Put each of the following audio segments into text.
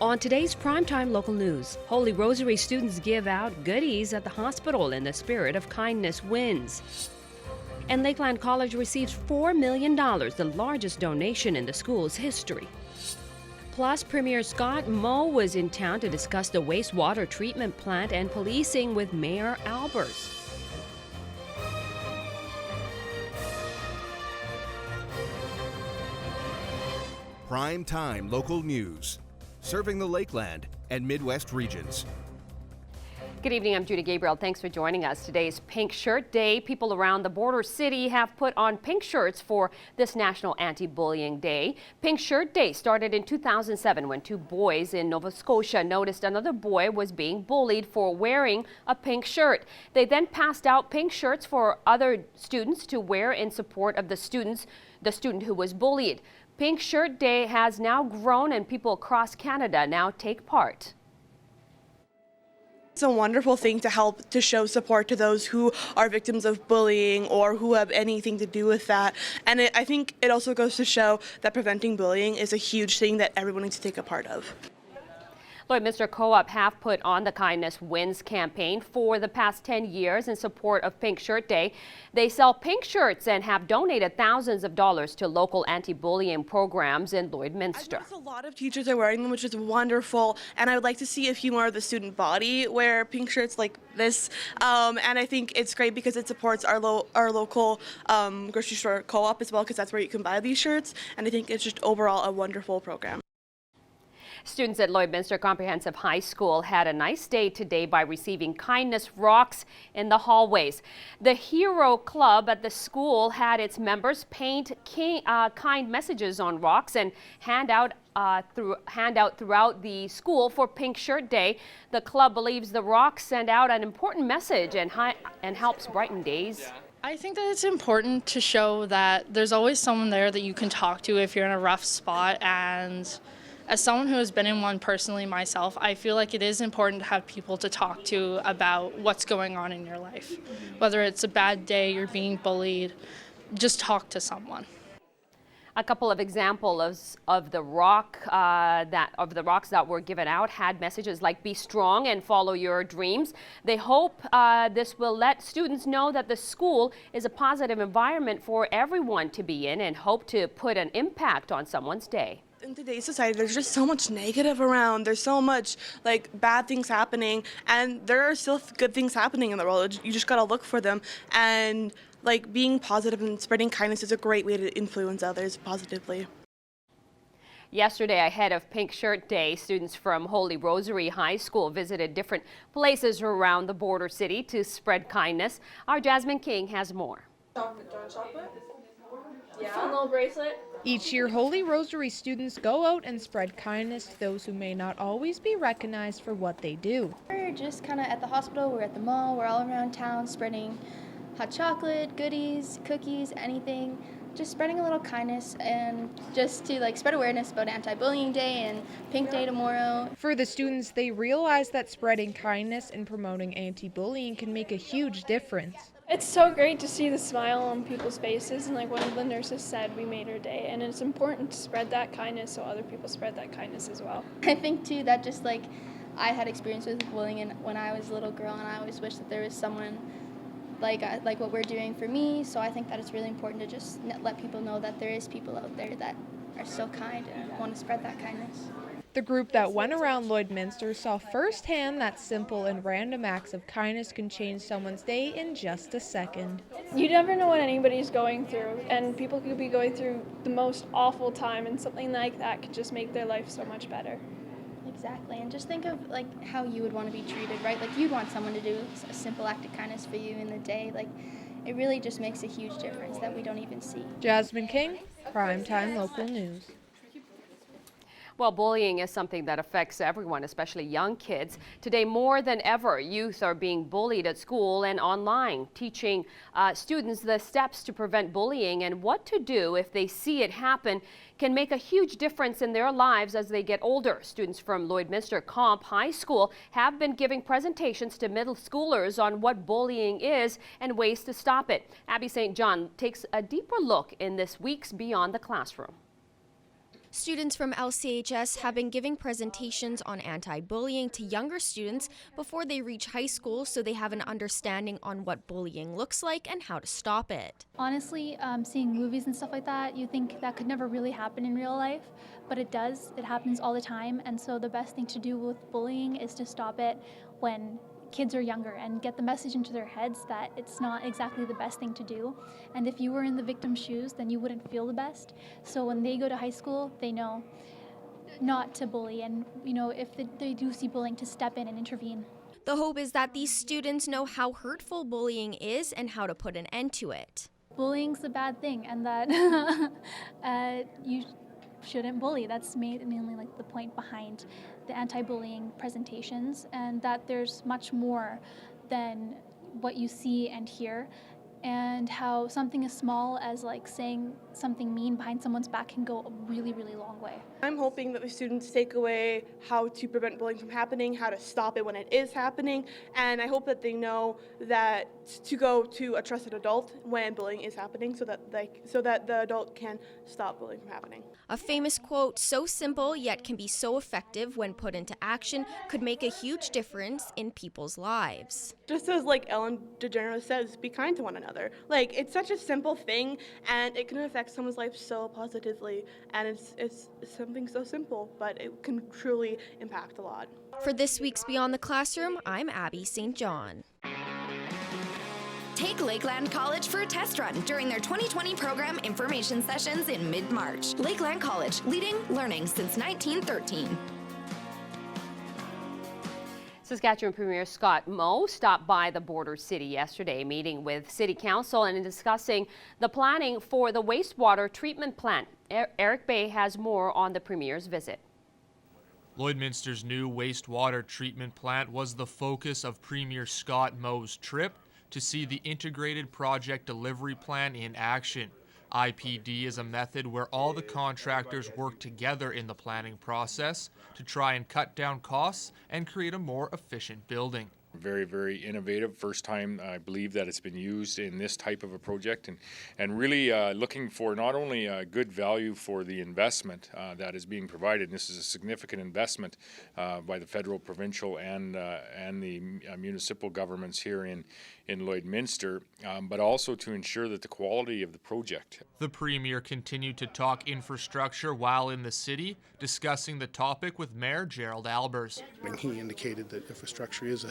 On today's primetime local news, Holy Rosary students give out goodies at the hospital and the spirit of kindness wins. And Lakeland College receives $4 million, the largest donation in the school's history. Plus, Premier Scott Moe was in town to discuss the wastewater treatment plant and policing with Mayor Albers. Primetime local news, serving the Lakeland and Midwest regions. Good evening, I'm Judy Gabriel. Thanks for joining us. Today's Pink Shirt Day. People around the border city have put on pink shirts for this National Anti-Bullying Day. Pink Shirt Day started in 2007 when two boys in Nova Scotia noticed another boy was being bullied for wearing a pink shirt. They then passed out pink shirts for other students to wear in support of the student who was bullied. Pink Shirt Day has now grown and people across Canada now take part. It's a wonderful thing to help to show support to those who are victims of bullying or who have anything to do with that. And I think it also goes to show that preventing bullying is a huge thing that everyone needs to take a part of. Lloydminster Co-op have put on the Kindness Wins campaign for the past 10 years in support of Pink Shirt Day. They sell pink shirts and have donated thousands of dollars to local anti-bullying programs in Lloydminster. A lot of teachers are wearing them, which is wonderful, and I would like to see a few more of the student body wear pink shirts like this. And I think it's great because it supports our local grocery store co-op as well, because that's where you can buy these shirts, and I think it's just overall a wonderful program. Students at Lloydminster Comprehensive High School had a nice day today by receiving kindness rocks in the hallways. The Hero Club at the school had its members paint kind messages on rocks and hand out throughout the school for Pink Shirt Day. The club believes the rocks send out an important message and helps brighten days. I think that it's important to show that there's always someone there that you can talk to if you're in a rough spot, and as someone who has been in one personally myself, I feel like it is important to have people to talk to about what's going on in your life. Whether it's a bad day, you're being bullied, just talk to someone. A couple of examples of the rocks that were given out had messages like "Be strong and follow your dreams." They hope this will let students know that the school is a positive environment for everyone to be in, and hope to put an impact on someone's day. In today's society, there's just so much negative around. There's so much bad things happening, and there are still good things happening in the world. You just gotta look for them, and being positive and spreading kindness is a great way to influence others positively. Yesterday, ahead of Pink Shirt Day, students from Holy Rosary High School visited different places around the border city to spread kindness. Our Jasmine King has more. Chocolate? Yeah. Fun little bracelet. Each year, Holy Rosary students go out and spread kindness to those who may not always be recognized for what they do. We're just kind of at the hospital, we're at the mall, we're all around town spreading hot chocolate, goodies, cookies, anything. Just spreading a little kindness and just to spread awareness about Anti-Bullying Day and Pink Day tomorrow. For the students, they realize that spreading kindness and promoting anti-bullying can make a huge difference. It's so great to see the smile on people's faces, and like one of the nurses said, we made her day, and it's important to spread that kindness so other people spread that kindness as well. I think too that just I had experience with bullying when I was a little girl, and I always wish that there was someone like what we're doing for me, so I think that it's really important to just let people know that there is people out there that are so kind and want to spread that kindness. The group that went around Lloydminster saw firsthand that simple and random acts of kindness can change someone's day in just a second. You never know what anybody's going through, and people could be going through the most awful time, and something like that could just make their life so much better. Exactly, and just think of how you would want to be treated, right? You'd want someone to do a simple act of kindness for you in the day. It really just makes a huge difference that we don't even see. Jasmine King, Primetime Local News. Well, bullying is something that affects everyone, especially young kids. Today, more than ever, youth are being bullied at school and online. Teaching students the steps to prevent bullying and what to do if they see it happen can make a huge difference in their lives as they get older. Students from Lloydminster Comp High School have been giving presentations to middle schoolers on what bullying is and ways to stop it. Abby St. John takes a deeper look in this week's Beyond the Classroom. Students from LCHS have been giving presentations on anti-bullying to younger students before they reach high school, so they have an understanding on what bullying looks like and how to stop it. Honestly, seeing movies and stuff like that, you think that could never really happen in real life, but it does. It happens all the time, and so the best thing to do with bullying is to stop it when kids are younger and get the message into their heads that it's not exactly the best thing to do. And if you were in the victim's shoes, then you wouldn't feel the best. So when they go to high school, they know not to bully, and if they do see bullying, to step in and intervene. The hope is that these students know how hurtful bullying is and how to put an end to it. Bullying's a bad thing, and that you shouldn't bully. That's mainly like the point behind the anti-bullying presentations, and that there's much more than what you see and hear, and how something as small as like saying something mean behind someone's back can go a really, really long way. I'm hoping that the students take away how to prevent bullying from happening, how to stop it when it is happening, and I hope that they know that to go to a trusted adult when bullying is happening, so that the adult can stop bullying from happening. A famous quote, so simple yet can be so effective when put into action, could make a huge difference in people's lives. Just as like Ellen DeGeneres says, be kind to one another. Like, it's such a simple thing, and it can affect someone's life so positively, and it's something so simple, but it can truly impact a lot. For this week's Beyond the Classroom, I'm Abby St. John. Take Lakeland College for a test run during their 2020 program information sessions in mid-March. Lakeland College, leading learning since 1913. Saskatchewan Premier Scott Moe stopped by the border city yesterday, meeting with City Council and discussing the planning for the wastewater treatment plant. Eric Bay has more on the Premier's visit. Lloydminster's new wastewater treatment plant was the focus of Premier Scott Moe's trip to see the integrated project delivery plan in action. IPD is a method where all the contractors work together in the planning process to try and cut down costs and create a more efficient building. Very, very innovative. First time I believe that it's been used in this type of a project, and really looking for not only good value for the investment that is being provided. This is a significant investment by the federal, provincial, and the municipal governments here in Lloydminster, but also to ensure that the quality of the project. The Premier continued to talk infrastructure while in the city, discussing the topic with Mayor Gerald Albers. He indicated that infrastructure is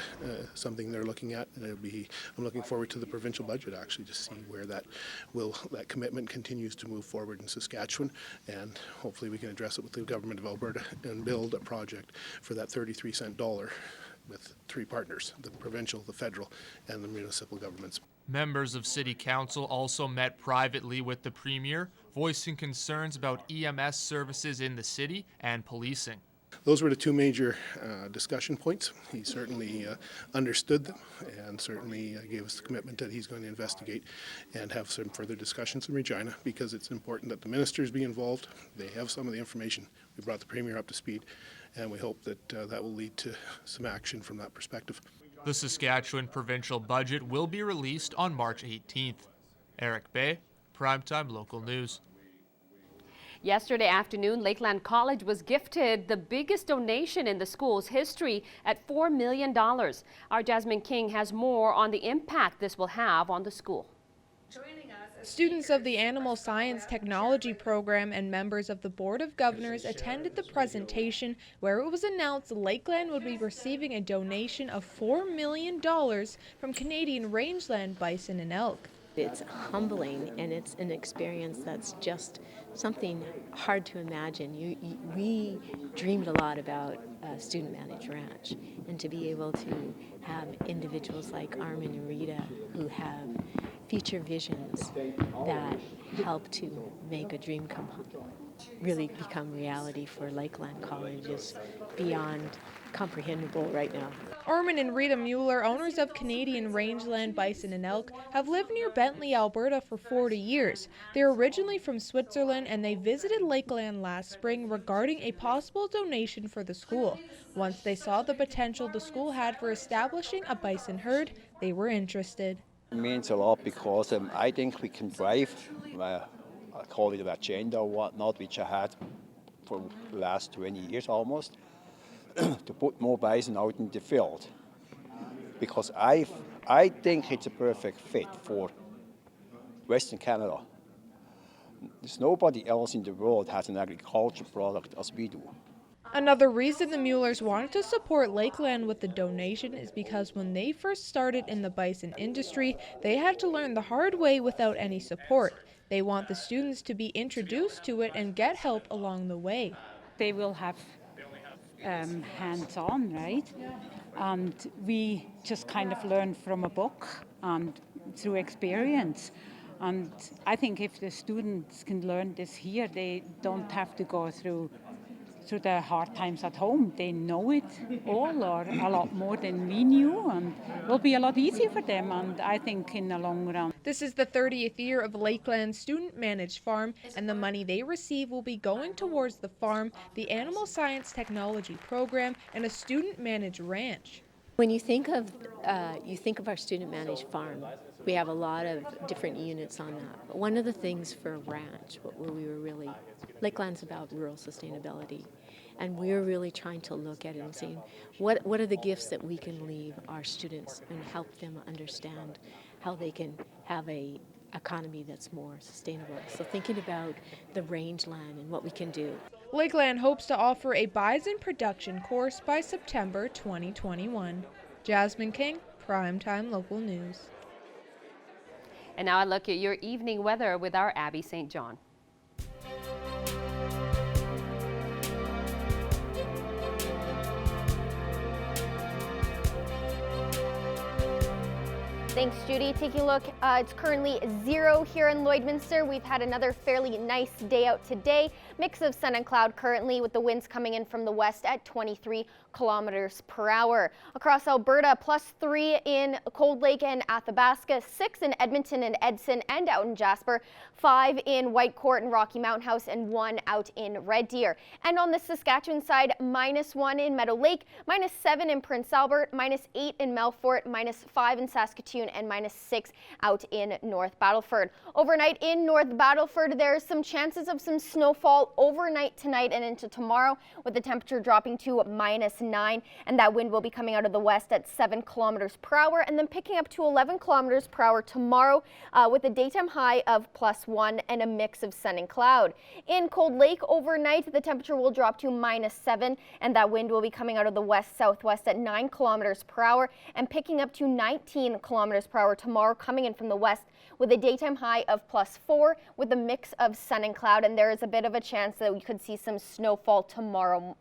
something they're looking at, and I'm looking forward to the provincial budget actually to see where that commitment continues to move forward in Saskatchewan, and hopefully we can address it with the government of Alberta and build a project for that 33-cent dollar with three partners, the provincial, the federal, and the municipal governments. Members of City Council also met privately with the Premier, voicing concerns about EMS services in the city and policing. Those were the two major discussion points. He certainly understood them and certainly gave us the commitment that he's going to investigate and have some further discussions in Regina, because it's important that the ministers be involved. They have some of the information. We brought the Premier up to speed, and we hope that that will lead to some action from that perspective. The Saskatchewan provincial budget will be released on March 18th. Eric Bay, Primetime Local News. Yesterday afternoon, Lakeland College was gifted the biggest donation in the school's history at $4 million. Our Jasmine King has more on the impact this will have on the school. Students of the Animal Science Technology Program and members of the Board of Governors attended the presentation where it was announced Lakeland would be receiving a donation of $4 million from Canadian rangeland bison and elk. It's humbling, and it's an experience that's just something hard to imagine. We dreamed a lot about a student-managed ranch, and to be able to have individuals like Armin and Rita who have future visions that help to make a dream really become reality for Lakeland College is beyond comprehensible right now. Armin and Rita Mueller, owners of Canadian rangeland bison and elk, have lived near Bentley, Alberta for 40 years. They're originally from Switzerland, and they visited Lakeland last spring regarding a possible donation for the school. Once they saw the potential the school had for establishing a bison herd, they were interested. It means a lot because I think we can drive, I call it an agenda or whatnot, which I had for the last 20 years almost, to put more bison out in the field. Because I think it's a perfect fit for Western Canada. There's nobody else in the world has an agriculture product as we do. Another reason the Muellers wanted to support Lakeland with the donation is because when they first started in the bison industry, they had to learn the hard way without any support. They want the students to be introduced to it and get help along the way. They will have hands-on, right? And we just kind of learn from a book and through experience. And I think if the students can learn this here, they don't have to go through the hard times at home. They know it all or a lot more than we knew, and it will be a lot easier for them, and I think in the long run. This is the 30th year of Lakeland's student-managed farm, and the money they receive will be going towards the farm, the Animal Science Technology Program, and a student-managed ranch. When you think of our student-managed farm, we have a lot of different units on that. But one of the things for a ranch, where we were really, Lakeland's about rural sustainability, and we're really trying to look at it and saying, what are the gifts that we can leave our students and help them understand how they can have a economy that's more sustainable. So thinking about the rangeland and what we can do. Lakeland hopes to offer a bison production course by September 2021. Jasmine King, Primetime Local News. And now I look at your evening weather with our Abby St. John. Thanks, Judy. Taking a look, it's currently 0 here in Lloydminster. We've had another fairly nice day out today. Mix of sun and cloud currently, with the winds coming in from the west at 23 kilometers per hour. Across Alberta, +3 in Cold Lake and Athabasca, 6 in Edmonton and Edson and out in Jasper, 5 in Whitecourt and Rocky Mountain House, and 1 out in Red Deer. And on the Saskatchewan side, -1 in Meadow Lake, -7 in Prince Albert, -8 in Melfort, -5 in Saskatoon, and -6 out in North Battleford. Overnight in North Battleford, there's some chances of some snowfall overnight tonight and into tomorrow, with the temperature dropping to -9, and that wind will be coming out of the west at 7 kilometers per hour and then picking up to 11 kilometers per hour tomorrow, with a daytime high of +1 and a mix of sun and cloud. In Cold Lake overnight, the temperature will drop to -7, and that wind will be coming out of the west-southwest at 9 kilometers per hour and picking up to 19 kilometers per hour tomorrow, coming in from the west, with a daytime high of +4 with a mix of sun and cloud, and there is a bit of a chance that we could see some snowfall tomorrow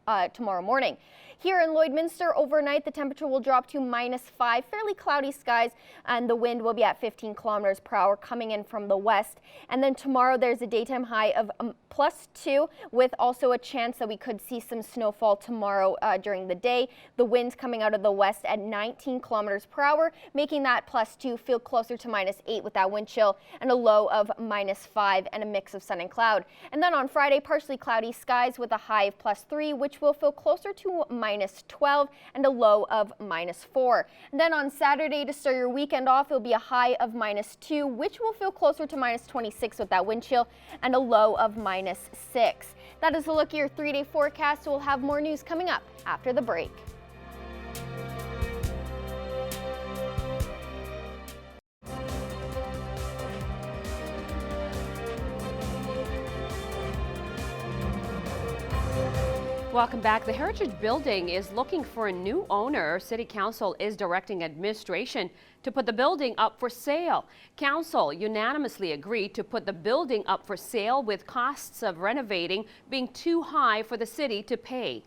morning. Here in Lloydminster overnight, the temperature will drop to -5, fairly cloudy skies, and the wind will be at 15 kilometers per hour coming in from the west. And then tomorrow there's a daytime high of +2, with also a chance that we could see some snowfall tomorrow during the day. The winds coming out of the west at 19 kilometers per hour, making that +2 feel closer to -8 with that wind chill, and a low of -5 and a mix of sun and cloud. And then on Friday, partially cloudy skies with a high of +3, which will feel closer to -12 and a low of -4. And then on Saturday, to start your weekend off, it'll be a high of -2, which will feel closer to -26 with that wind chill, and a low of -6. That is a look at your 3-day forecast. We'll have more news coming up after the break. Welcome back. The Heritage Building is looking for a new owner. City Council is directing administration to put the building up for sale. Council unanimously agreed to put the building up for sale, with costs of renovating being too high for the city to pay.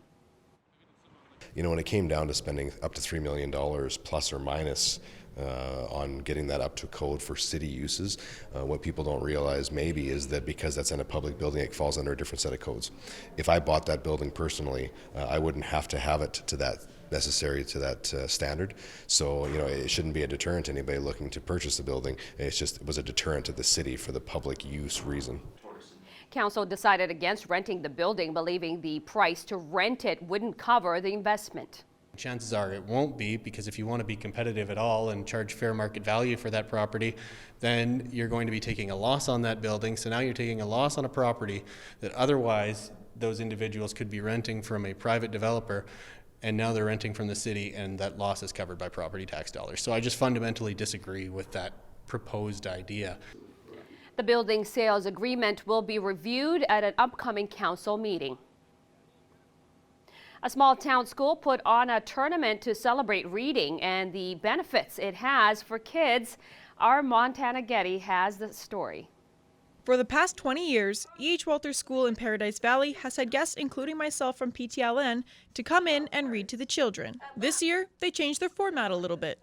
You know, when it came down to spending up to $3 million plus or minus on getting that up to code for city uses, what people don't realize maybe is that because that's in a public building, it falls under a different set of codes. If I bought that building personally, I wouldn't have to have it to that necessary to that standard. So, you know, it shouldn't be a deterrent to anybody looking to purchase a building. It was a deterrent to the city for the public use reason. Council decided against renting the building, believing the price to rent it wouldn't cover the investment. Chances are it won't be, because if you want to be competitive at all and charge fair market value for that property, then you're going to be taking a loss on that building. So now you're taking a loss on a property that otherwise those individuals could be renting from a private developer, and now they're renting from the city, and that loss is covered by property tax dollars. So I just fundamentally disagree with that proposed idea. The building sales agreement will be reviewed at an upcoming council meeting. A small town school put on a tournament to celebrate reading and the benefits it has for kids. Our Montana Getty has the story. For the past 20 years, E.H. Walter School in Paradise Valley has had guests, including myself from PTLN, to come in and read to the children. This year, they changed their format a little bit.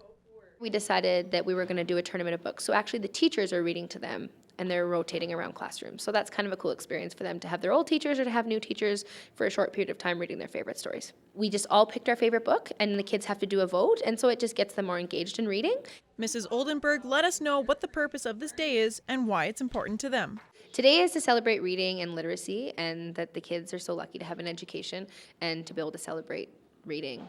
We decided that we were going to do a tournament of books. So actually the teachers are reading to them and they're rotating around classrooms. So that's kind of a cool experience for them to have their old teachers or to have new teachers for a short period of time reading their favorite stories. We just all picked our favorite book and the kids have to do a vote, and so it just gets them more engaged in reading. Mrs. Oldenburg let us know what the purpose of this day is and why it's important to them. Today is to celebrate reading and literacy, and that the kids are so lucky to have an education and to be able to celebrate reading.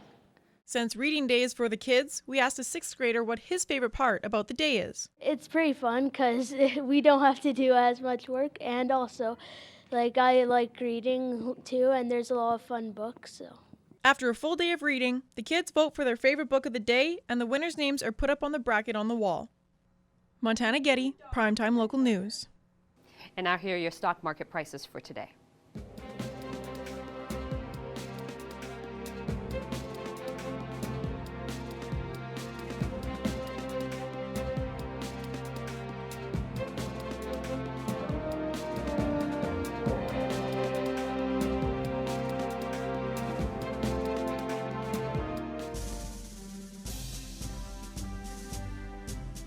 Since reading day is for the kids, we asked a 6th grader what his favorite part about the day is. It's pretty fun because we don't have to do as much work, and also I like reading too, and there's a lot of fun books. So. After a full day of reading, the kids vote for their favorite book of the day, and the winners' names are put up on the bracket on the wall. Montana Getty, Primetime Local News. And now here are your stock market prices for today.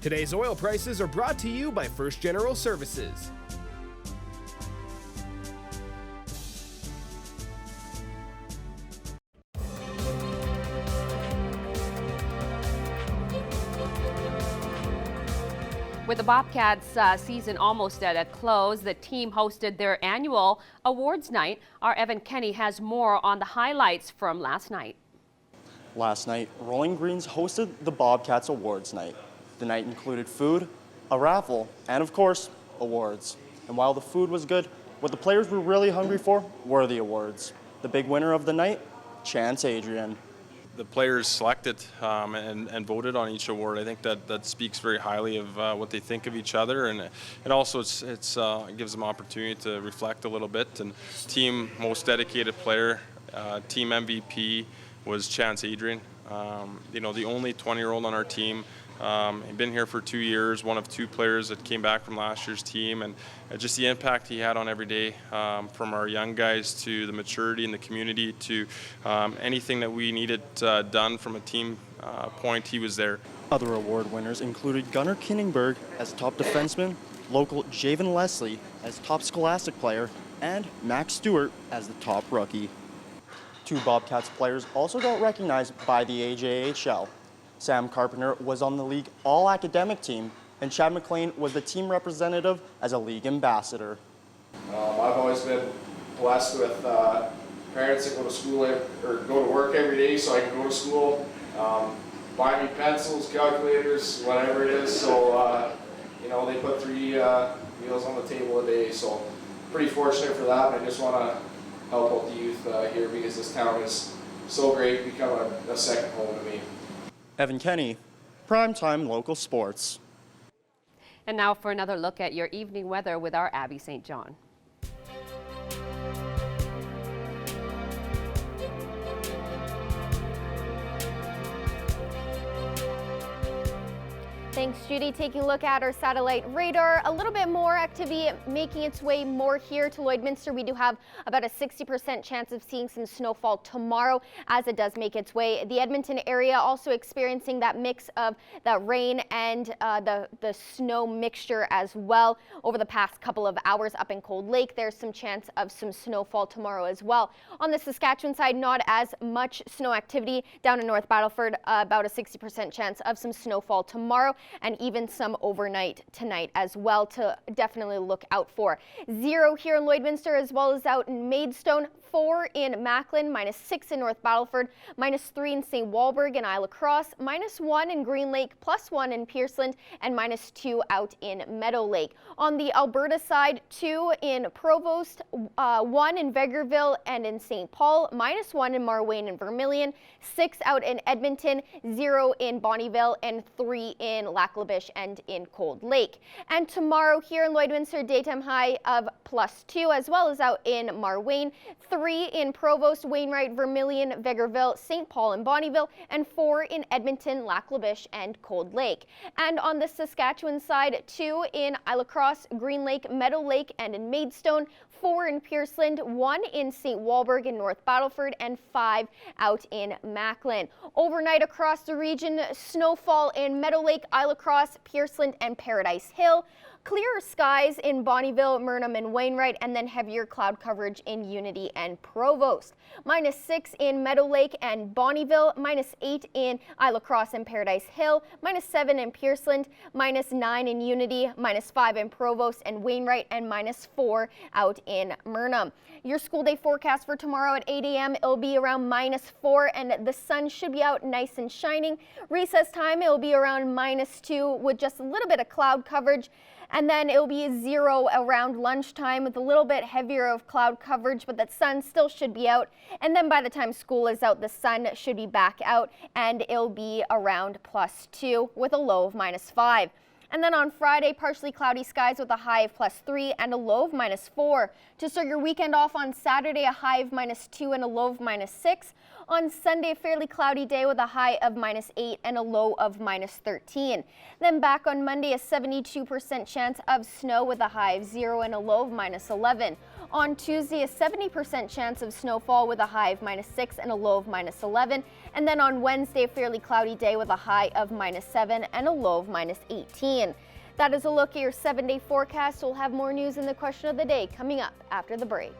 Today's oil prices are brought to you by First General Services. With the Bobcats season almost at a close, the team hosted their annual awards night. Our Evan Kenny has more on the highlights from last night. Last night, Rolling Greens hosted the Bobcats Awards Night. The night included food, a raffle, and of course, awards. And while the food was good, what the players were really hungry for were the awards. The big winner of the night, Chance Adrian. The players selected and voted on each award. I think that speaks very highly of what they think of each other, and also it gives them opportunity to reflect a little bit. And team most dedicated player, team MVP was Chance Adrian. The only 20-year-old on our team. He'd been here for 2 years, one of 2 players that came back from last year's team, and just the impact he had on every day, from our young guys to the maturity in the community to anything that we needed done from a team point, he was there. Other award winners included Gunnar Kinningberg as top defenseman, local Javen Leslie as top scholastic player, and Max Stewart as the top rookie. 2 Bobcats players also got recognized by the AJHL. Sam Carpenter was on the league all-academic team, and Chad McLean was the team representative as a league ambassador. I've always been blessed with parents that go to school or go to work every day so I can go to school, buy me pencils, calculators, whatever it is. So, they put 3 meals on the table a day. So pretty fortunate for that, and I just want to help out the youth here because this town is so great, become a second home to me. Evan Kenny, Primetime Local Sports. And now for another look at your evening weather with our Abby St. John. Thanks, Judy. Taking a look at our satellite radar, a little bit more activity making its way more here to Lloydminster. We do have about a 60% chance of seeing some snowfall tomorrow as it does make its way. The Edmonton area also experiencing that mix of that rain and the snow mixture as well. Over the past couple of hours up in Cold Lake, there's some chance of some snowfall tomorrow as well. On the Saskatchewan side, not as much snow activity. Down in North Battleford, about a 60% chance of some snowfall tomorrow. and even some overnight tonight as well to definitely look out for. 0 here in Lloydminster as well as out in Maidstone. 4 in Macklin, -6 in North Battleford, -3 in St. Walburg and Isle of Cross, -1 in Green Lake, +1 in Pearceland, and -2 out in Meadow Lake. On the Alberta side, 2 in Provost, 1 in Vegreville and in St. Paul, -1 in Marwayne and Vermilion, 6 out in Edmonton, 0 in Bonnyville, and 3 in Lac-La-Biche and in Cold Lake. And tomorrow here in Lloydminster, daytime high of +2, as well as out in Marwayne, 3 in Provost, Wainwright, Vermilion, Vegreville, St. Paul, and Bonnyville, and 4 in Edmonton, Lac-La-Biche, and Cold Lake. And on the Saskatchewan side, 2 in Isle of Cross, Green Lake, Meadow Lake, and in Maidstone, 4 in Pearceland, 1 in St. Walburg and North Battleford, and 5 out in Macklin. Overnight across the region, snowfall in Meadow Lake, Isle of Cross, Pearceland, and Paradise Hill. Clearer skies in Bonnyville, Murnum, and Wainwright, and then heavier cloud coverage in Unity and Provost. -6 in Meadow Lake and Bonnyville, -8 in Isle of Cross and Paradise Hill, -7 in Pearceland, -9 in Unity, -5 in Provost and Wainwright, and -4 out in Murnum. Your school day forecast for tomorrow at 8 a.m. it'll be around -4, and the sun should be out nice and shining. Recess time, it'll be around -2 with just a little bit of cloud coverage. And then it'll be 0 around lunchtime with a little bit heavier of cloud coverage, but that sun still should be out. And then by the time school is out, the sun should be back out, and it'll be around +2 with a low of -5. And then on Friday, partially cloudy skies with a high of +3 and a low of -4. To start your weekend off on Saturday, a high of -2 and a low of -6. On Sunday, a fairly cloudy day with a high of -8 and a low of -13. Then back on Monday, a 72% chance of snow with a high of 0 and a low of -11. On Tuesday, a 70% chance of snowfall with a high of -6 and a low of -11. And then on Wednesday, a fairly cloudy day with a high of -7 and a low of -18. That is a look at your 7-day forecast. We'll have more news in the question of the day coming up after the break.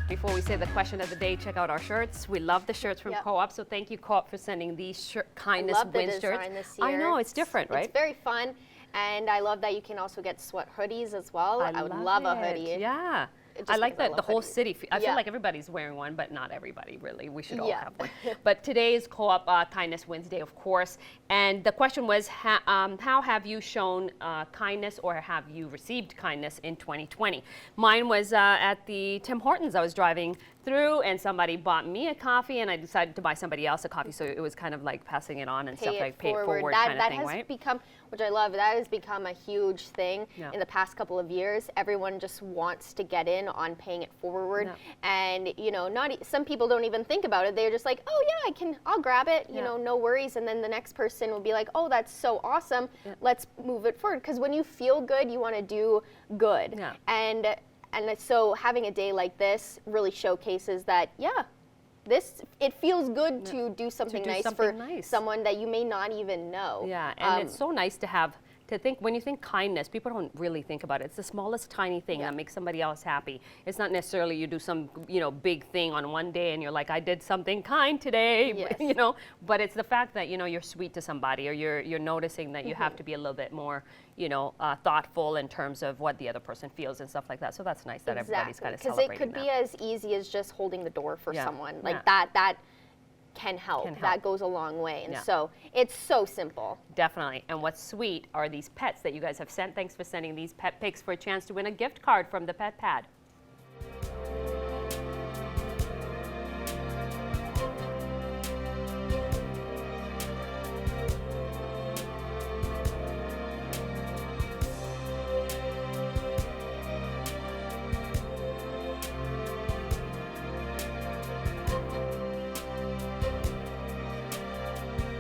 Before we say the question of the day, check out our shirts. We love the shirts from Co-op, so thank you, Co-op, for sending these kindness win shirts. Design this year. I know, it's different, right? It's very fun, and I love that you can also get sweat hoodies as well. I would love a hoodie. Yeah. I like that the whole city. I feel like everybody's wearing one, but not everybody really. We should all have one. But today is Co-op Kindness Wednesday, of course. And the question was, how have you shown kindness, or have you received kindness in 2020? Mine was at the Tim Hortons. I was driving through, and somebody bought me a coffee, and I decided to buy somebody else a coffee. So it was kind of like passing it on and stuff, like pay it forward kind of thing, right? That has become, which I love, that has become a huge thing in the past couple of years. Everyone just wants to get in on paying it forward, and you know, some people don't even think about it. They're just like, oh yeah, I'll grab it, you know, no worries. And then the next person will be like, oh, that's so awesome, let's move it forward. Because when you feel good, you want to do good, and so having a day like this really showcases that, it feels good to do something nice for someone that you may not even know. Yeah, and it's so nice to have, to think, when you think kindness, people don't really think about it. It's the smallest tiny thing that makes somebody else happy. It's not necessarily you do some, big thing on one day and you're like, I did something kind today, but it's the fact that, you're sweet to somebody, or you're noticing that you have to be a little bit more, thoughtful in terms of what the other person feels and stuff like that. So that's nice that everybody's kind of celebrating because it could be as easy as just holding the door for someone. Like that can help. That goes a long way. And so it's so simple. Definitely. And what's sweet are these pets that you guys have sent. Thanks for sending these pet pics for a chance to win a gift card from the Pet Pad.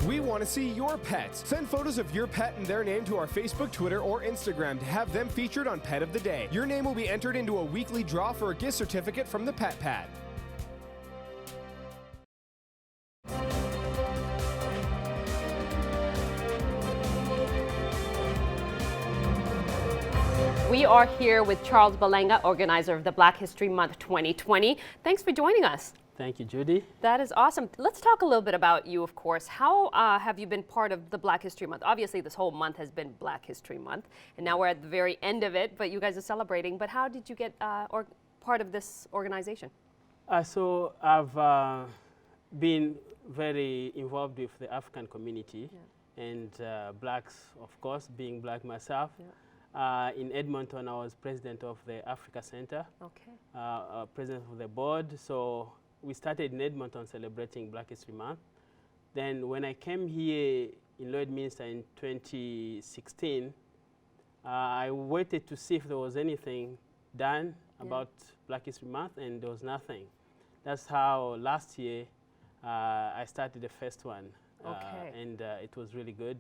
We want to see your pets. Send photos of your pet and their name to our Facebook, Twitter, or Instagram to have them featured on Pet of the Day. Your name will be entered into a weekly draw for a gift certificate from the Pet Pad. We are here with Charles Balenga, organizer of the Black History Month 2020. Thanks for joining us. Thank you, Judy. That is awesome. Let's talk a little bit about you, of course. How have you been part of the Black History Month? Obviously, this whole month has been Black History Month, and now we're at the very end of it, but you guys are celebrating. But how did you get part of this organization? So I've been very involved with the African community and blacks, of course, being black myself. In Edmonton, I was president of the Africa Center, president of the board. So we started in Edmonton celebrating Black History Month. Then when I came here in Lloydminster in 2016, I waited to see if there was anything done about Black History Month, and there was nothing. That's how last year I started the first one, and it was really good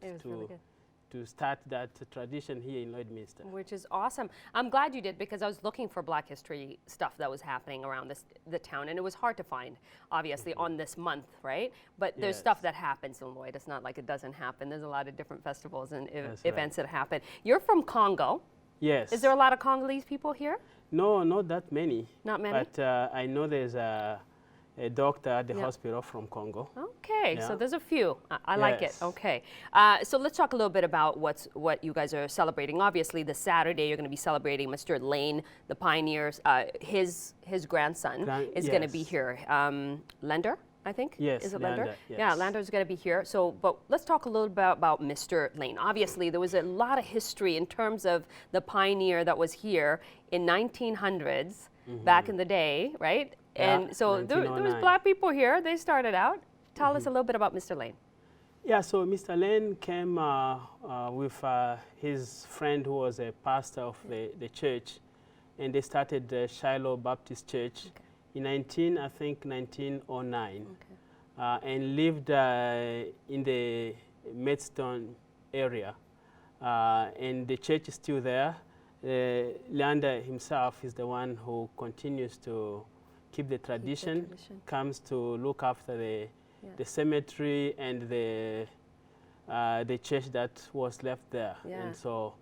to start that tradition here in Lloydminster. Which is awesome. I'm glad you did, because I was looking for Black history stuff that was happening around the town, and it was hard to find, obviously, on this month, right? But there's stuff that happens in Lloyd. It's not like it doesn't happen. There's a lot of different festivals and events that happen. You're from Congo. Yes. Is there a lot of Congolese people here? No, not that many. Not many? But I know there's a doctor at the hospital from Congo. Okay, so there's a few. I like it. Okay, so let's talk a little bit about what you guys are celebrating. Obviously, this Saturday you're going to be celebrating Mr. Lane, the pioneers. His grandson is going to be here. Lender, I think. Yes. Is it Lender? Yes. Yeah, Lender's going to be here. So, but let's talk a little bit about Mr. Lane. Obviously, there was a lot of history in terms of the pioneer that was here in 1900s, back in the day, right? And so there was black people here. They started out. Tell us a little bit about Mr. Lane. Yeah, so Mr. Lane came with his friend who was a pastor of the church, and they started the Shiloh Baptist Church in 1909, and lived in the Maidstone area. And the church is still there. Leander himself is the one who continues to keep the tradition, comes to look after the cemetery and the church that was left there. And so,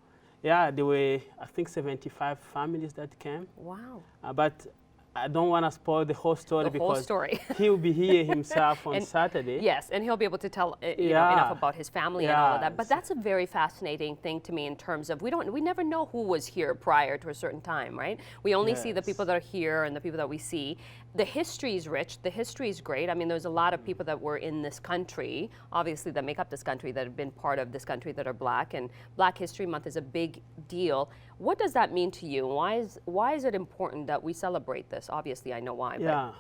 there were, I think, 75 families that came. Wow. But I don't want to spoil the whole story because he'll be here himself on Saturday. Yes, and he'll be able to tell enough about his family and all of that. But that's a very fascinating thing to me in terms of we never know who was here prior to a certain time, right? We only see the people that are here and the people that we see. The history is rich. The history is great. I mean, there's a lot of people that were in this country, obviously, that make up this country, that have been part of this country, that are black. And Black History Month is a big deal. What does that mean to you? Why is it important that we celebrate this? Obviously, I know why. But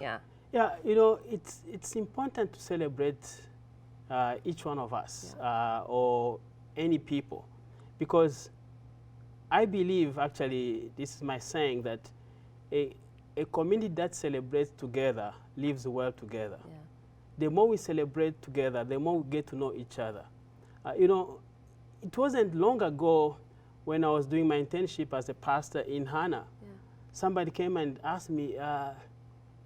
you know, it's important to celebrate each one of us or any people, because I believe, actually, this is my saying, that a community that celebrates together lives well together. The more we celebrate together, the more we get to know each other. You know, it wasn't long ago when I was doing my internship as a pastor in Hana. Somebody came and asked me,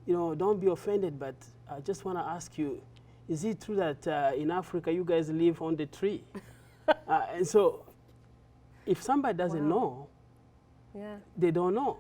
you know, don't be offended, but I just want to ask you, is it true that in Africa you guys live on the tree? And so if somebody doesn't know, they don't know.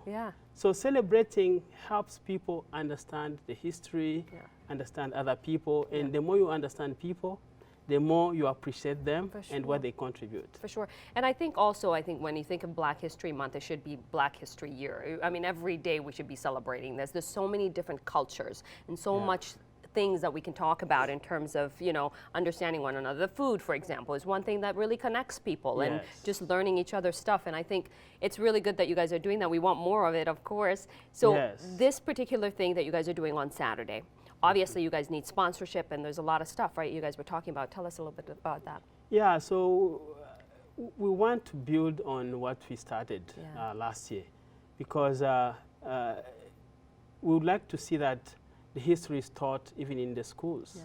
So celebrating helps people understand the history, understand other people, and the more you understand people, the more you appreciate them and what they contribute. For sure. And I think also, when you think of Black History Month, it should be Black History Year. I mean, every day we should be celebrating this. There's so many different cultures and so much things that we can talk about in terms of, you know, understanding one another. The food, for example, is one thing that really connects people, and just learning each other's stuff. And I think it's really good that you guys are doing that. We want more of it, of course. So this particular thing that you guys are doing on Saturday, obviously you guys need sponsorship, and there's a lot of stuff, right, you guys were talking about. Tell us a little bit about that. Yeah, so we want to build on what we started last year, because we would like to see that the history is taught even in the schools.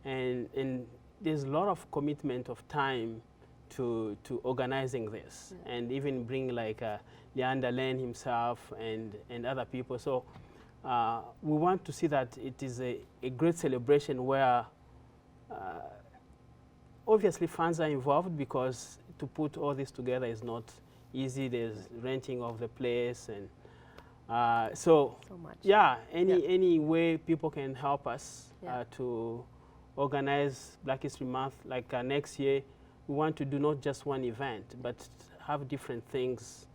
And there's a lot of commitment of time to organizing this, and even bring like Leander Lane himself and other people. So we want to see that it is a great celebration where obviously funds are involved, because to put all this together is not easy. There's renting of the place, and so much. Yeah, any way people can help us to organize Black History Month. Like next year, we want to do not just one event, but have different things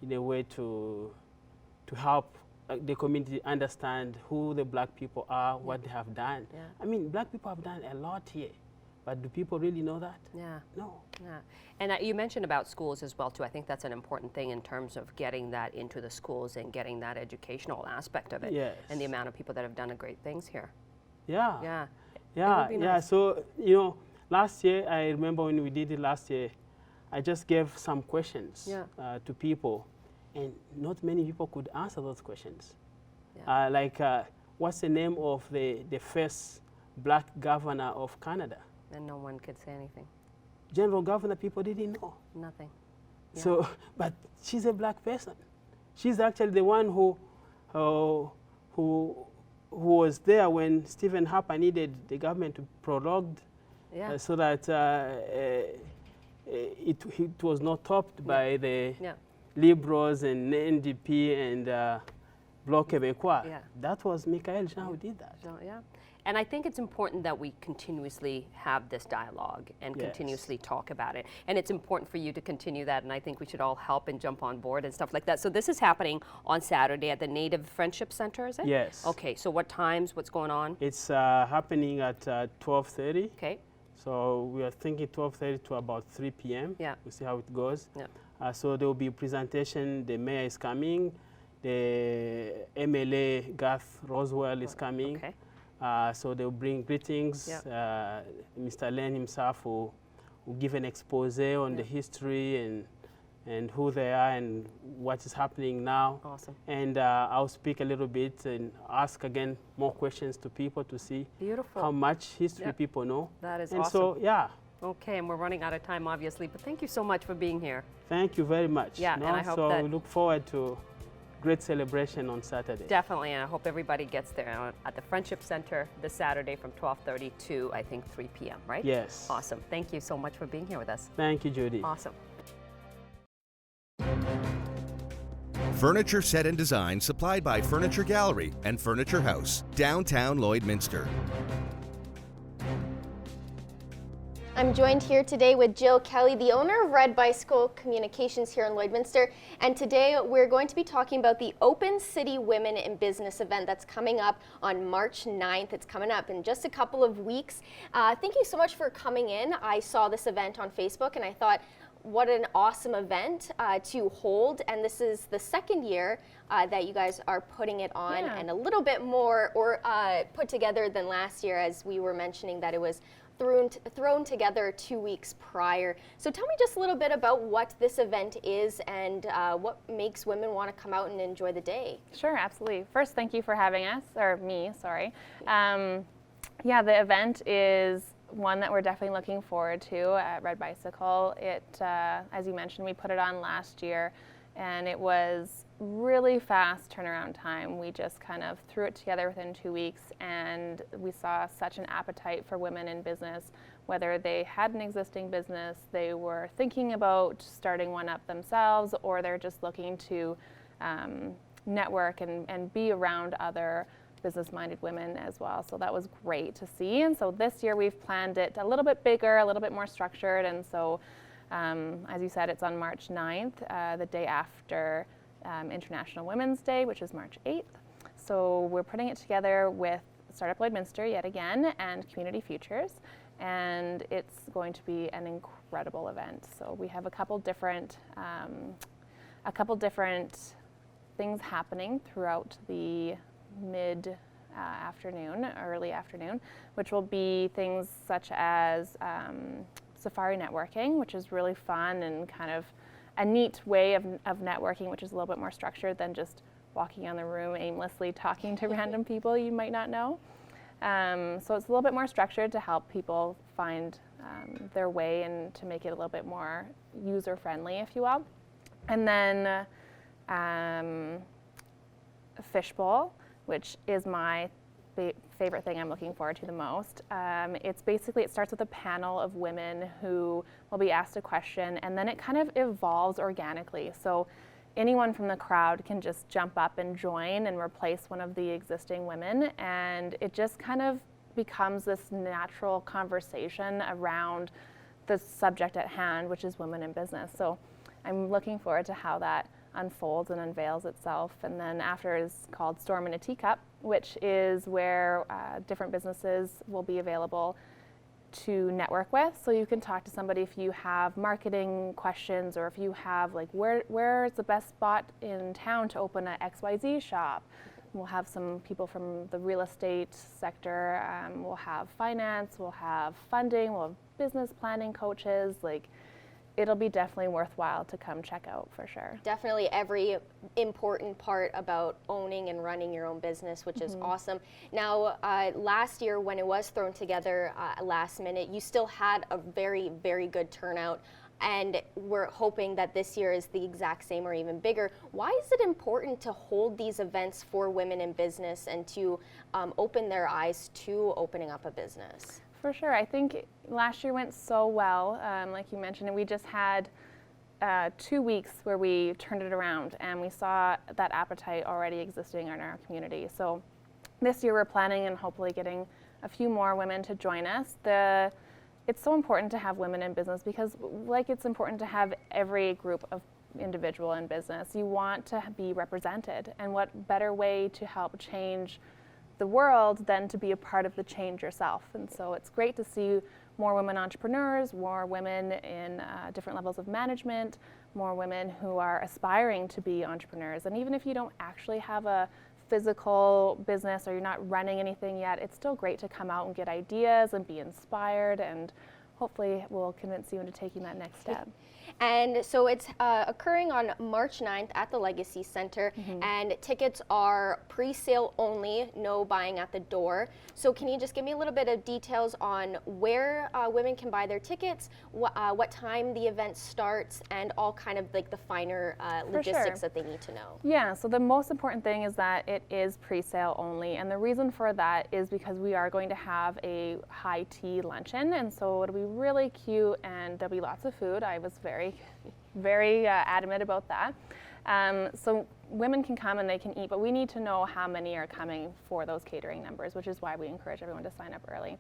in a way to help the community understand who the Black people are, what they have done. I mean, Black people have done a lot here, but do people really know that? Yeah. No. Yeah. And you mentioned about schools as well, too. I think that's an important thing in terms of getting that into the schools and getting that educational aspect of it. Yes. And the amount of people that have done great things here. Yeah. Yeah. Yeah, It would be yeah. nice. So, you know, last year, I remember when we did it last year, I just gave some questions to people, and not many people could answer those questions. Like, what's the name of the first Black governor of Canada? And no one could say anything. General governor, people didn't know. Nothing. Yeah. So, but she's a Black person. She's actually the one who was there when Stephen Harper needed the government to prorogue so that it was not topped by the Liberals and NDP and Bloc Québécois. That was Michael Jean who did that. So, and I think it's important that we continuously have this dialogue and continuously talk about it. And it's important for you to continue that, and I think we should all help and jump on board and stuff like that. So this is happening on Saturday at the Native Friendship Center, is it? Yes. Okay, so what times, what's going on? It's happening at 12:30. Okay. So we are thinking 12:30 to about 3 p.m. Yeah. We'll see how it goes. Yeah. So there will be a presentation. The mayor is coming. The MLA Garth Roswell is coming. Okay. So they'll bring greetings. Mr. Len himself will give an expose on the history and who they are and what is happening now. Awesome. And I'll speak a little bit and ask again more questions to people to see how much history people know. That is and awesome. So, yeah. Okay, and we're running out of time, obviously, but thank you so much for being here. Thank you very much. Yeah, and I hope so that we look forward to great celebration on Saturday. Definitely, and I hope everybody gets there at the Friendship Center this Saturday from 12:30 to, I think, 3 p.m., right? Yes. Awesome. Thank you so much for being here with us. Thank you, Judy. Awesome. Furniture set and design supplied by Furniture Gallery and Furniture House, downtown Lloydminster. I'm joined here today with Jill Kelly, the owner of Red Bicycle Communications here in Lloydminster. And today we're going to be talking about the Open City Women in Business event that's coming up on March 9th. It's coming up in just a couple of weeks. Thank you so much for coming in. I saw this event on Facebook and I thought, what an awesome event to hold. And this is the second year that you guys are putting it on, and a little bit more put together than last year, as we were mentioning that it was thrown together 2 weeks prior. So tell me just a little bit about what this event is and what makes women want to come out and enjoy the day. Sure, absolutely. First, thank you for having us, or me, sorry. Yeah, the event is one that we're definitely looking forward to at Red Bicycle. As you mentioned, we put it on last year, and it was really fast turnaround time. We just kind of threw it together within 2 weeks, and we saw such an appetite for women in business, whether they had an existing business, they were thinking about starting one up themselves, or they're just looking to network and be around other business-minded women as well. So that was great to see. And so this year we've planned it a little bit bigger, a little bit more structured, and so as you said, it's on March 9th, the day after International Women's Day, which is March 8th. So we're putting it together with Startup Lloydminster yet again and Community Futures, and it's going to be an incredible event. So we have a couple different things happening throughout the mid-afternoon, early afternoon, which will be things such as safari networking, which is really fun and kind of a neat way of networking, which is a little bit more structured than just walking around the room aimlessly talking to random people you might not know. So it's a little bit more structured to help people find their way and to make it a little bit more user-friendly, if you will. And then Fishbowl, which is my favorite thing I'm looking forward to the most. It starts with a panel of women who will be asked a question, and then it kind of evolves organically. So anyone from the crowd can just jump up and join and replace one of the existing women, and it just kind of becomes this natural conversation around the subject at hand, which is women in business. So I'm looking forward to how that unfolds and unveils itself. And then after is called Storm in a Teacup, which is where different businesses will be available to network with. So you can talk to somebody if you have marketing questions, or if you have like where's the best spot in town to open a XYZ shop. We'll have some people from the real estate sector, we'll have finance, we'll have funding, we'll have business planning coaches. Like, it'll be definitely worthwhile to come check out for sure. Definitely every important part about owning and running your own business, which is awesome. Now, last year when it was thrown together last minute, you still had a very, very good turnout. And we're hoping that this year is the exact same or even bigger. Why is it important to hold these events for women in business and to open their eyes to opening up a business? For sure. I think last year went so well, like you mentioned, and we just had 2 weeks where we turned it around, and we saw that appetite already existing in our community. So this year we're planning and hopefully getting a few more women to join us. It's so important to have women in business because, like, it's important to have every group of individual in business. You want to be represented, and what better way to help change the world than to be a part of the change yourself. And so it's great to see more women entrepreneurs, more women in different levels of management, more women who are aspiring to be entrepreneurs. And even if you don't actually have a physical business or you're not running anything yet, it's still great to come out and get ideas and be inspired, and hopefully we'll convince you into taking that next step. And so it's occurring on March 9th at the Legacy Center, and tickets are pre-sale only, no buying at the door. So can you just give me a little bit of details on where women can buy their tickets, what time the event starts, and all kind of like the finer logistics that they need to know? Yeah, so the most important thing is that it is pre-sale only, and the reason for that is because we are going to have a high tea luncheon, and so it'll be really cute, and there'll be lots of food. I was very adamant about that. So women can come and they can eat, but we need to know how many are coming for those catering numbers, which is why we encourage everyone to sign up early.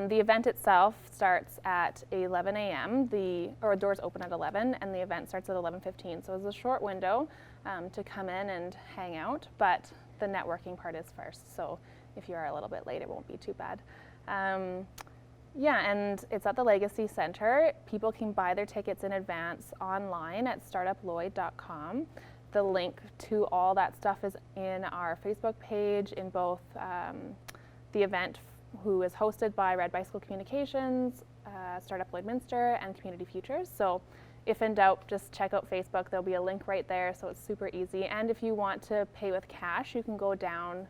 The event itself starts at 11 a.m. Doors open at 11, and the event starts at 11:15. So it's a short window to come in and hang out, but the networking part is first. So if you are a little bit late, it won't be too bad. Yeah, and it's at the Legacy Center. People can buy their tickets in advance online at startuployd.com. The link to all that stuff is in our Facebook page, in both the event, who is hosted by Red Bicycle Communications, Startup Lloydminster, and Community Futures. So if in doubt, just check out Facebook. There'll be a link right there, so it's super easy. And if you want to pay with cash, you can go down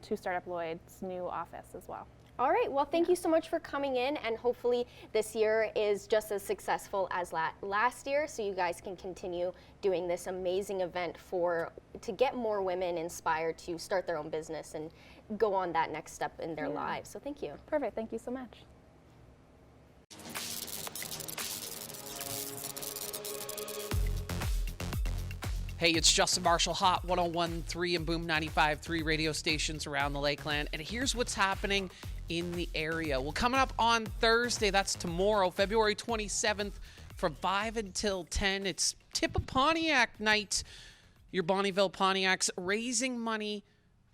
to Startup Lloyd's new office as well. All right, well, thank you so much for coming in, and hopefully this year is just as successful as last year, so you guys can continue doing this amazing event to get more women inspired to start their own business and go on that next step in their lives. So thank you. Perfect, thank you so much. Hey, it's Justin Marshall, Hot 101.3 and Boom 95.3 radio stations around the Lakeland, and here's what's happening in the area. Well, coming up on Thursday, that's tomorrow, February 27th, from 5 until 10, it's Tip of Pontiac night. Your Bonnyville Pontiacs raising money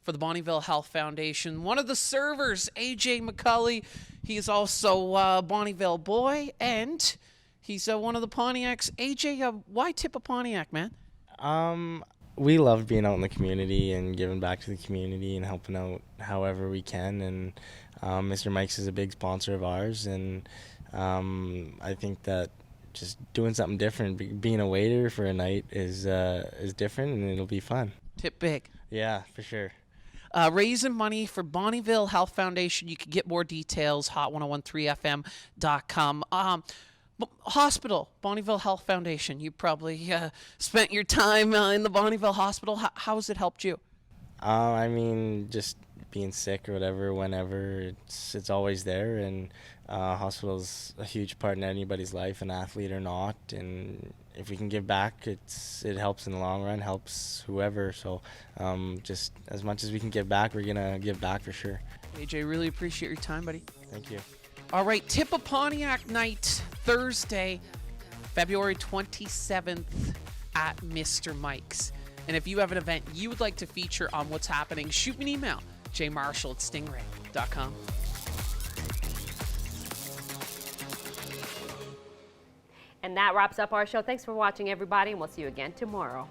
for the Bonnyville Health Foundation. One of the servers, AJ McCulley, he's also a Bonnyville boy, and he's one of the Pontiacs. AJ, why Tip of Pontiac, man? We love being out in the community and giving back to the community and helping out however we can, and Mr. Mike's is a big sponsor of ours, and I think that just doing something different, being a waiter for a night is different, and it'll be fun. Tip big. Yeah, for sure. Raising money for Bonnyville Health Foundation. You can get more details, hot1013fm.com. Hospital, Bonnyville Health Foundation. You probably spent your time in the Bonnyville Hospital. How has it helped you? I mean, just being sick or whatever, whenever, it's always there. And hospital's a huge part in anybody's life, an athlete or not. And if we can give back, it helps in the long run, helps whoever. So just as much as we can give back, we're gonna give back for sure. AJ, really appreciate your time, buddy. Thank you. All right, Tip of Pontiac night, Thursday, February 27th at Mr. Mike's. And if you have an event you would like to feature on what's happening, shoot me an email, jmarshall@stingray.com. And that wraps up our show. Thanks for watching, everybody, and we'll see you again tomorrow.